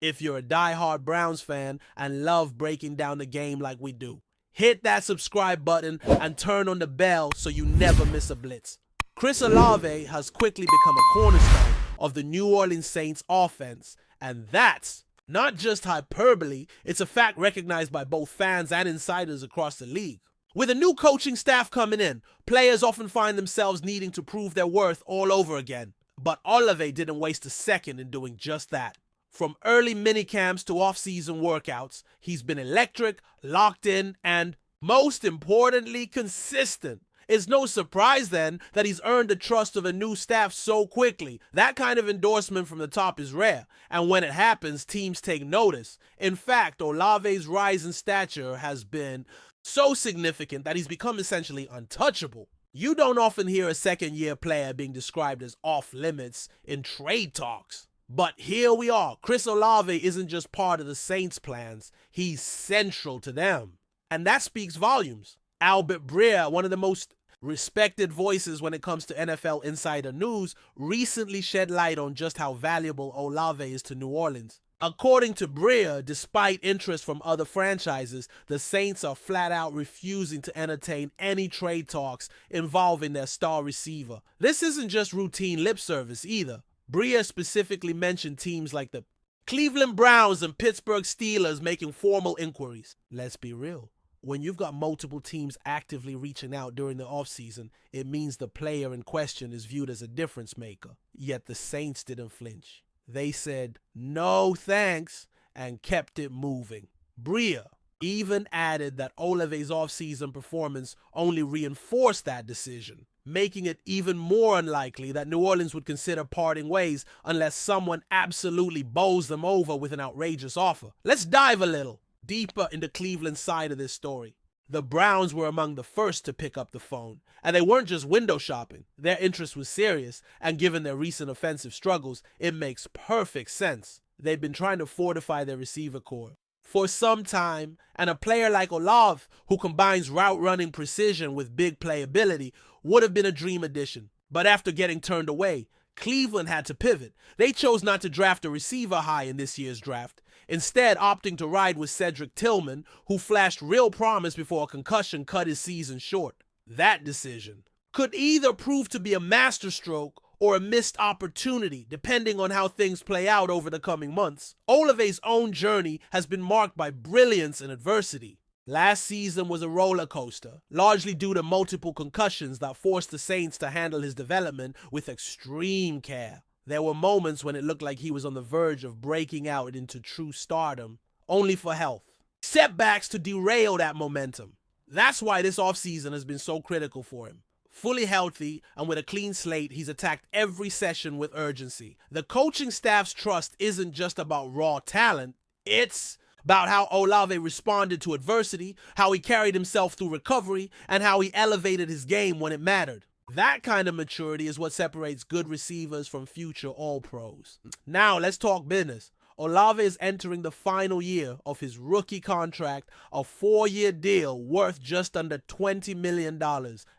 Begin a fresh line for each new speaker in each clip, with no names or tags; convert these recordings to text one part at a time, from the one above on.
if you're a die-hard Browns fan and love breaking down the game like we do. Hit that subscribe button and turn on the bell so you never miss a blitz. Chris Olave has quickly become a cornerstone of the New Orleans Saints offense, and that's not just hyperbole, it's a fact recognized by both fans and insiders across the league. With a new coaching staff coming in, players often find themselves needing to prove their worth all over again. But Olave didn't waste a second in doing just that. From early minicamps to off-season workouts, he's been electric, locked in, and, most importantly, consistent. It's no surprise then that he's earned the trust of a new staff so quickly. That kind of endorsement from the top is rare, and when it happens, teams take notice. In fact, Olave's rise in stature has been so significant that he's become essentially untouchable. You don't often hear a second-year player being described as off-limits in trade talks. But here we are. Chris Olave isn't just part of the Saints' plans, he's central to them. And that speaks volumes. Albert Breer, one of the most respected voices when it comes to NFL insider news, recently shed light on just how valuable Olave is to New Orleans. According to Breer, despite interest from other franchises, the Saints are flat out refusing to entertain any trade talks involving their star receiver. This isn't just routine lip service either. Breer specifically mentioned teams like the Cleveland Browns and Pittsburgh Steelers making formal inquiries. Let's be real. When you've got multiple teams actively reaching out during the offseason, it means the player in question is viewed as a difference maker. Yet the Saints didn't flinch. They said, no thanks, and kept it moving. Breer even added that Olave's offseason performance only reinforced that decision, making it even more unlikely that New Orleans would consider parting ways unless someone absolutely bowls them over with an outrageous offer. Let's dive a little deeper into Cleveland's side of this story. The Browns were among the first to pick up the phone, and they weren't just window shopping. Their interest was serious, and given their recent offensive struggles, it makes perfect sense. They've been trying to fortify their receiver core for some time, and a player like Olave, who combines route running precision with big playability, would have been a dream addition. But after getting turned away, Cleveland had to pivot. They chose not to draft a receiver high in this year's draft, instead opting to ride with Cedric Tillman, who flashed real promise before a concussion cut his season short. That decision could either prove to be a masterstroke or a missed opportunity, depending on how things play out over the coming months. Olave's own journey has been marked by brilliance and adversity. Last season was a roller coaster, largely due to multiple concussions that forced the Saints to handle his development with extreme care. There were moments when it looked like he was on the verge of breaking out into true stardom, only for health. Setbacks to derail that momentum. That's why this offseason has been so critical for him. Fully healthy and with a clean slate, he's attacked every session with urgency. The coaching staff's trust isn't just about raw talent, it's about how Olave responded to adversity, how he carried himself through recovery, and how he elevated his game when it mattered. That kind of maturity is what separates good receivers from future All-Pros. Now, let's talk business. Olave is entering the final year of his rookie contract, a 4-year deal worth just under $20 million.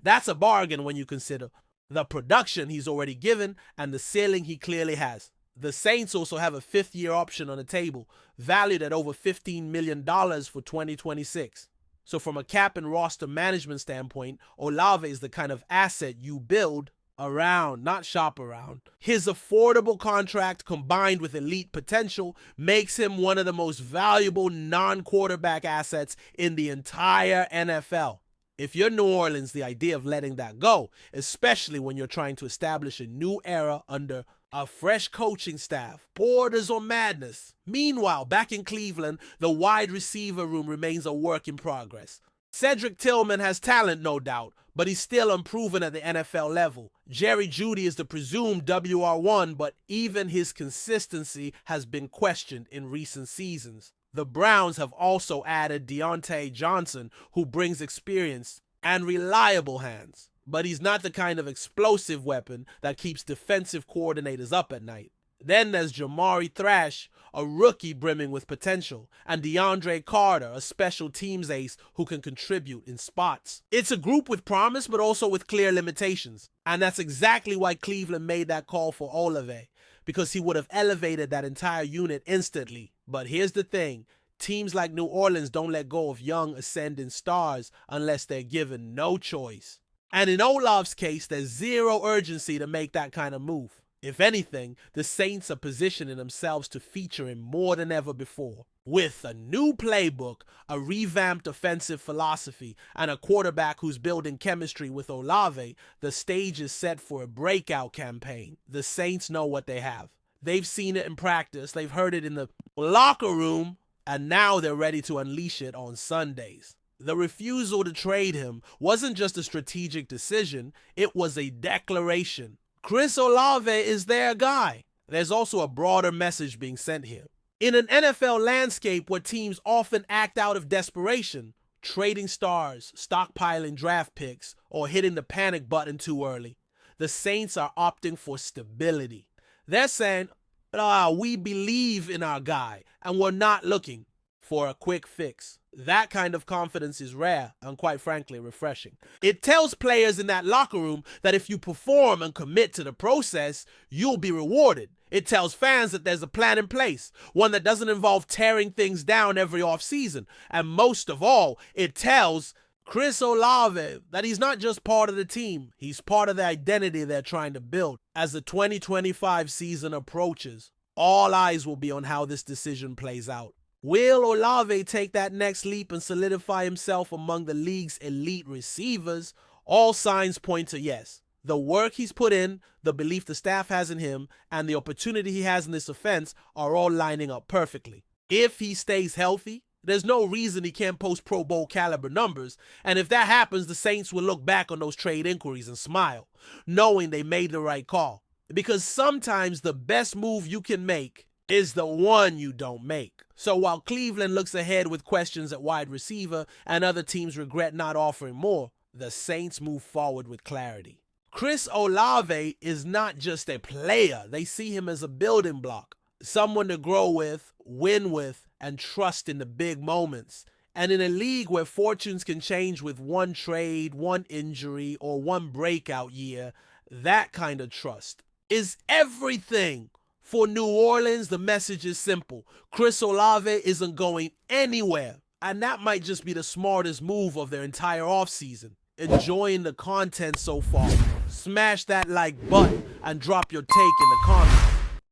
That's a bargain when you consider the production he's already given and the ceiling he clearly has. The Saints also have a 5th-year option on the table, valued at over $15 million for 2026. So from a cap and roster management standpoint, Olave is the kind of asset you build around, not shop around. His affordable contract combined with elite potential makes him one of the most valuable non-quarterback assets in the entire NFL. If you're New Orleans, the idea of letting that go, especially when you're trying to establish a new era under a fresh coaching staff, borders on madness. Meanwhile, back in Cleveland, the wide receiver room remains a work in progress. Cedric Tillman has talent, no doubt, but he's still unproven at the NFL level. Jerry Jeudy is the presumed WR1, but even his consistency has been questioned in recent seasons. The Browns have also added Deontay Johnson, who brings experience and reliable hands. But he's not the kind of explosive weapon that keeps defensive coordinators up at night. Then there's Jamari Thrash, a rookie brimming with potential, and DeAndre Carter, a special teams ace who can contribute in spots. It's a group with promise but also with clear limitations, and that's exactly why Cleveland made that call for Olave. because he would have elevated that entire unit instantly. But here's the thing. Teams like New Orleans don't let go of young ascending stars unless they're given no choice. And in Olaf's case, there's zero urgency to make that kind of move. If anything, the Saints are positioning themselves to feature him more than ever before. With a new playbook, a revamped offensive philosophy, and a quarterback who's building chemistry with Olave, the stage is set for a breakout campaign. The Saints know what they have. They've seen it in practice, they've heard it in the locker room, and now they're ready to unleash it on Sundays. The refusal to trade him wasn't just a strategic decision, it was a declaration. Chris Olave is their guy. There's also a broader message being sent here. In an NFL landscape where teams often act out of desperation, trading stars, stockpiling draft picks, or hitting the panic button too early, the Saints are opting for stability. They're saying, we believe in our guy, and we're not looking for a quick fix. That kind of confidence is rare and quite frankly refreshing. It tells players in that locker room that if you perform and commit to the process, you'll be rewarded. It tells fans that there's a plan in place, one that doesn't involve tearing things down every offseason. And most of all, it tells Chris Olave that he's not just part of the team, he's part of the identity they're trying to build. As the 2025 season approaches, all eyes will be on how this decision plays out. Will Olave take that next leap and solidify himself among the league's elite receivers? All signs point to yes. The work he's put in, the belief the staff has in him, and the opportunity he has in this offense are all lining up perfectly. If he stays healthy, there's no reason he can't post Pro Bowl caliber numbers, and if that happens, the Saints will look back on those trade inquiries and smile, knowing they made the right call. Because sometimes the best move you can make is the one you don't make. So while Cleveland looks ahead with questions at wide receiver and other teams regret not offering more, the Saints move forward with clarity. Chris Olave is not just a player. They see him as a building block, someone to grow with, win with, and trust in the big moments. And in a league where fortunes can change with one trade, one injury, or one breakout year, that kind of trust is everything. For New Orleans, the message is simple. Chris Olave isn't going anywhere. And that might just be the smartest move of their entire offseason. Enjoying the content so far? Smash that like button and drop your take in the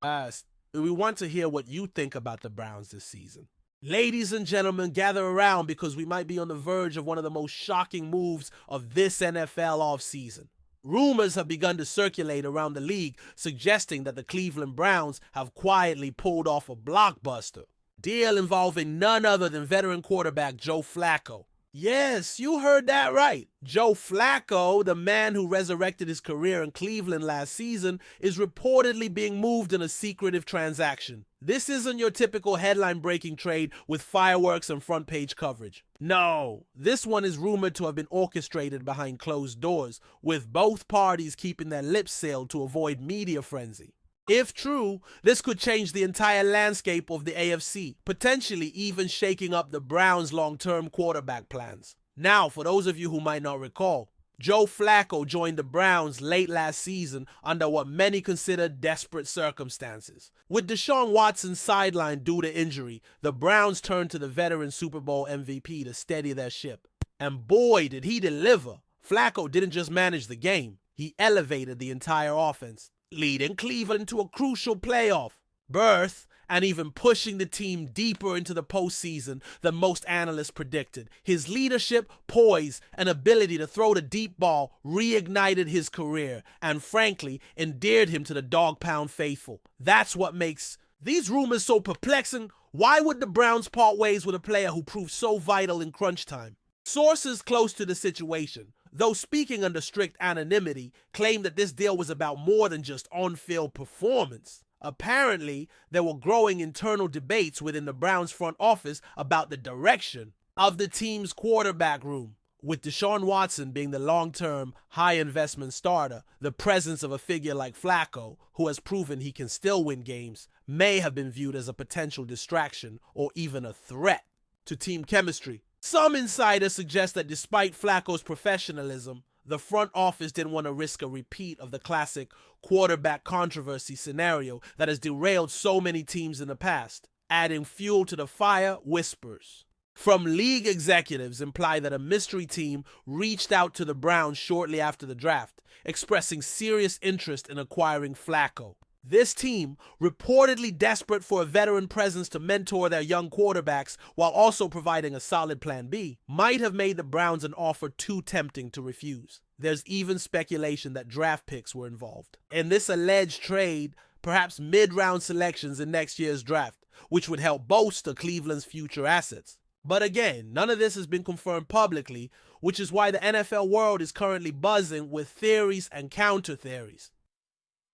comments. We want to hear what you think about the Browns this season. Ladies and gentlemen, gather around because we might be on the verge of one of the most shocking moves of this NFL offseason. Rumors have begun to circulate around the league suggesting that the Cleveland Browns have quietly pulled off a blockbuster deal involving none other than veteran quarterback Joe Flacco. Yes, you heard that right. Joe Flacco, the man who resurrected his career in Cleveland last season, is reportedly being moved in a secretive transaction. This isn't your typical headline-breaking trade with fireworks and front-page coverage. No, this one is rumored to have been orchestrated behind closed doors, with both parties keeping their lips sealed to avoid media frenzy. If true, this could change the entire landscape of the AFC, potentially even shaking up the Browns' long-term quarterback plans. Now, for those of you who might not recall, Joe Flacco joined the Browns late last season under what many consider desperate circumstances. With Deshaun Watson sidelined due to injury, the Browns turned to the veteran Super Bowl MVP to steady their ship. And boy, did he deliver. Flacco didn't just manage the game, he elevated the entire offense, leading Cleveland to a crucial playoff berth and even pushing the team deeper into the postseason than most analysts predicted. His leadership, poise, and ability to throw the deep ball reignited his career and, frankly, endeared him to the Dawg Pound faithful. That's what makes these rumors so perplexing. Why would the Browns part ways with a player who proved so vital in crunch time? Sources close to the situation, though speaking under strict anonymity, claim that this deal was about more than just on-field performance. Apparently, there were growing internal debates within the Browns front office about the direction of the team's quarterback room. With Deshaun Watson being the long-term, high-investment starter, the presence of a figure like Flacco, who has proven he can still win games, may have been viewed as a potential distraction or even a threat to team chemistry. Some insiders suggest that despite Flacco's professionalism, the front office didn't want to risk a repeat of the classic quarterback controversy scenario that has derailed so many teams in the past. Adding fuel to the fire, whispers from league executives imply that a mystery team reached out to the Browns shortly after the draft, expressing serious interest in acquiring Flacco. This team, reportedly desperate for a veteran presence to mentor their young quarterbacks while also providing a solid plan B, might have made the Browns an offer too tempting to refuse. There's even speculation that draft picks were involved. In this alleged trade, perhaps mid-round selections in next year's draft, which would help bolster Cleveland's future assets. But again, none of this has been confirmed publicly, which is why the NFL world is currently buzzing with theories and counter-theories.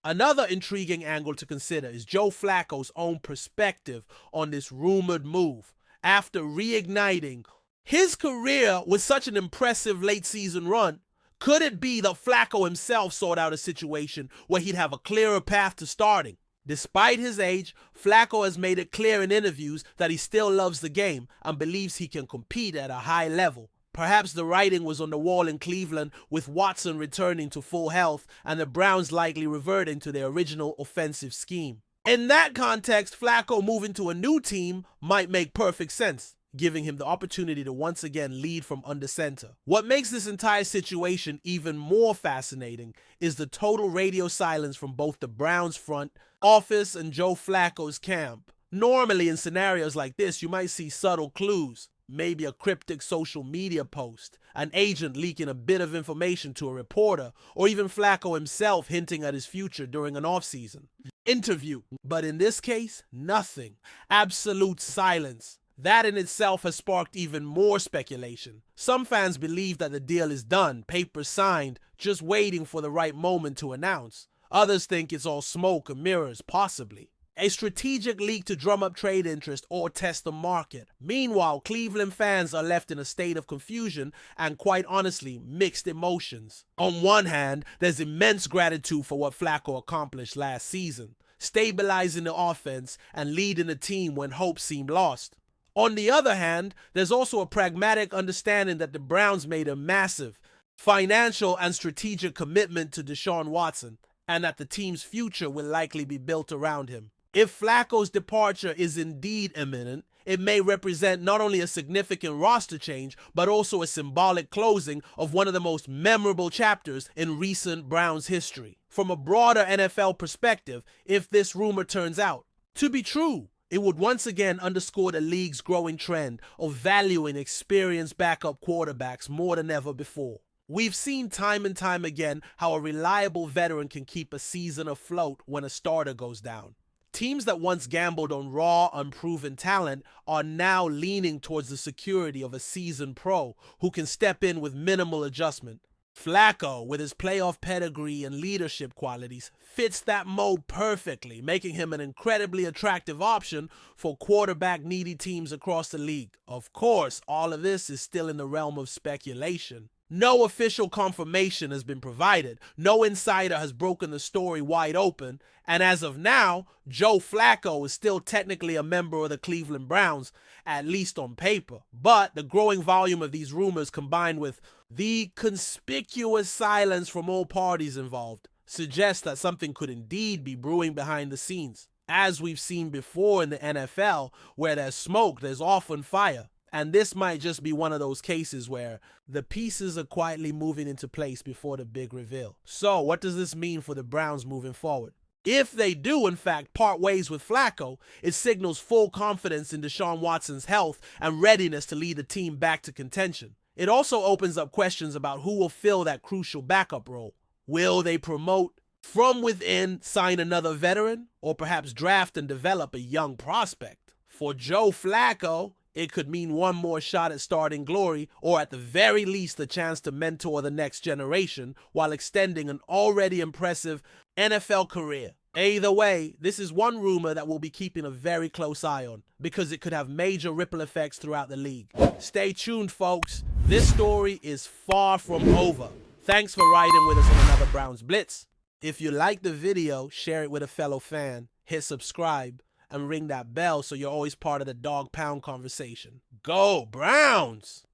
Another intriguing angle to consider is Joe Flacco's own perspective on this rumored move after reigniting his career with such an impressive late-season run. Could it be that Flacco himself sought out a situation where he'd have a clearer path to starting? Despite his age, Flacco has made it clear in interviews that he still loves the game and believes he can compete at a high level. Perhaps the writing was on the wall in Cleveland with Watson returning to full health and the Browns likely reverting to their original offensive scheme. In that context, Flacco moving to a new team might make perfect sense, giving him the opportunity to once again lead from under center. What makes this entire situation even more fascinating is the total radio silence from both the Browns front office and Joe Flacco's camp. Normally in scenarios like this, you might see subtle clues, maybe a cryptic social media post, an agent leaking a bit of information to a reporter, or even Flacco himself hinting at his future during an offseason interview. But in this case, nothing. Absolute silence. That in itself has sparked even more speculation. Some fans believe that the deal is done, papers signed, just waiting for the right moment to announce. Others think it's all smoke and mirrors, possibly a strategic leak to drum up trade interest or test the market. Meanwhile, Cleveland fans are left in a state of confusion and, quite honestly, mixed emotions. On one hand, there's immense gratitude for what Flacco accomplished last season, stabilizing the offense and leading the team when hope seemed lost. On the other hand, there's also a pragmatic understanding that the Browns made a massive financial and strategic commitment to Deshaun Watson, and that the team's future will likely be built around him. If Flacco's departure is indeed imminent, it may represent not only a significant roster change, but also a symbolic closing of one of the most memorable chapters in recent Browns history. From a broader NFL perspective, if this rumor turns out to be true, it would once again underscore the league's growing trend of valuing experienced backup quarterbacks more than ever before. We've seen time and time again how a reliable veteran can keep a season afloat when a starter goes down. Teams that once gambled on raw, unproven talent are now leaning towards the security of a seasoned pro who can step in with minimal adjustment. Flacco, with his playoff pedigree and leadership qualities, fits that mold perfectly, making him an incredibly attractive option for quarterback-needy teams across the league. Of course, all of this is still in the realm of speculation. No official confirmation has been provided, no insider has broken the story wide open, and as of now, Joe Flacco is still technically a member of the Cleveland Browns, at least on paper. But the growing volume of these rumors combined with the conspicuous silence from all parties involved suggests that something could indeed be brewing behind the scenes. As we've seen before in the NFL, where there's smoke, there's often fire. And this might just be one of those cases where the pieces are quietly moving into place before the big reveal. So what does this mean for the Browns moving forward? If they do, in fact, part ways with Flacco, it signals full confidence in Deshaun Watson's health and readiness to lead the team back to contention. It also opens up questions about who will fill that crucial backup role. Will they promote from within, sign another veteran, or perhaps draft and develop a young prospect? For Joe Flacco, it could mean one more shot at starting glory, or at the very least a chance to mentor the next generation while extending an already impressive NFL career. Either way, this is one rumor that we'll be keeping a very close eye on, because it could have major ripple effects throughout the league. Stay tuned, folks. This story is far from over. Thanks for riding with us on another Browns Blitz. If you like the video, share it with a fellow fan, hit subscribe, and ring that bell so you're always part of the Dawg Pound conversation. Go Browns!